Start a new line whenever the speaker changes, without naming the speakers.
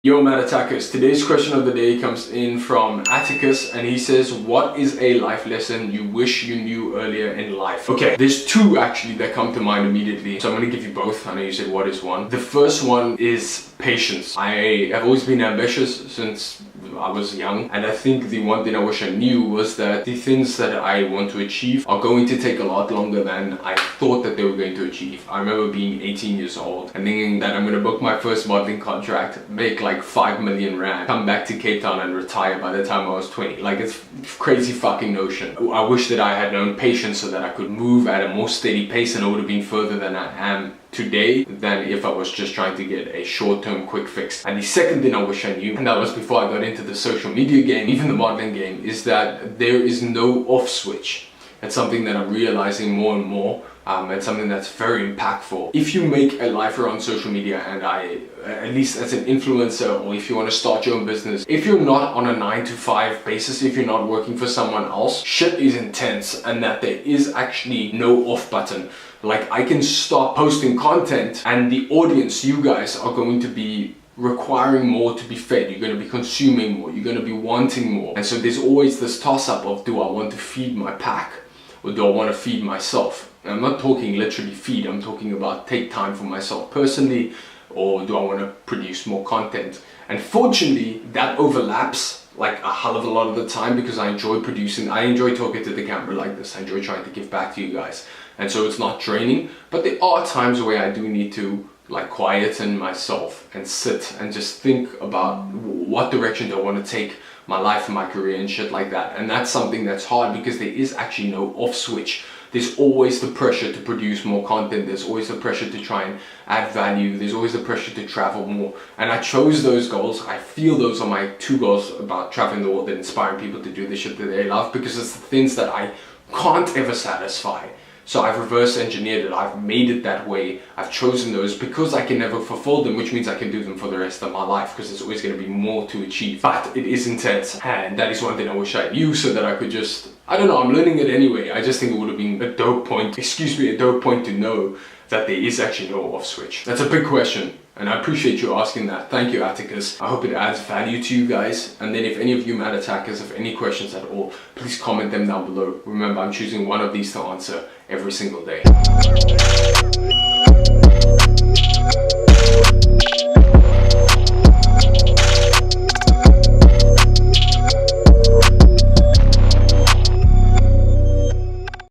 Yo Mad Attackers, today's question of the day comes in from Atticus and he says, what is a life lesson you wish you knew earlier in life? Okay, there's two actually that come to mind immediately, so I'm going to give you both. I know you said what is one. The first one is patience. I have always been ambitious since I was young, and I think the one thing I wish I knew was that the things that I want to achieve are going to take a lot longer than I thought that they were going to achieve. I remember being 18 years old and thinking that I'm going to book my first modeling contract, make like 5 million rand, come back to Cape Town and retire by the time I was 20. Like, it's crazy fucking notion. I wish that I had known patience so that I could move at a more steady pace, and I would have been further than I am today than if I was just trying to get a short-term quick fix. And the second thing I wish I knew, and that was before I got into the social media game, even the modeling game, is that there is no off switch. It's something that I'm realizing more and more. It's something that's very impactful. If you make a life around social media, and at least as an influencer, or if you want to start your own business, if you're not on a 9-to-5 basis, if you're not working for someone else, shit is intense, and that there is actually no off button. Like, I can start posting content and the audience, you guys, are going to be requiring more to be fed. You're going to be consuming more, you're going to be wanting more. And so there's always this toss-up of, do I want to feed my pack or do I want to feed myself? And I'm not talking literally feed, I'm talking about take time for myself personally, or do I want to produce more content? And fortunately, that overlaps like a hell of a lot of the time, because I enjoy producing, I enjoy talking to the camera like this, I enjoy trying to give back to you guys. And so it's not draining, but there are times where I do need to like quieten myself and sit and just think about what direction do I want to take my life and my career and shit like that. And that's something that's hard because there is actually no off switch. There's always the pressure to produce more content. There's always the pressure to try and add value. There's always the pressure to travel more. And I chose those goals. I feel those are my two goals about traveling the world and inspiring people to do the shit that they love, because it's the things that I can't ever satisfy. So I've reverse engineered it, I've made it that way, I've chosen those because I can never fulfill them, which means I can do them for the rest of my life, because there's always going to be more to achieve. But it is intense, and that is one thing I wish I knew, so that I could just, I don't know, I'm learning it anyway. I just think it would have been a dope point to know that there is actually no off switch. That's a big question, and I appreciate you asking that. Thank you, Atticus. I hope it adds value to you guys. And then if any of you Mad Attackers have any questions at all, please comment them down below. Remember, I'm choosing one of these to answer every single day.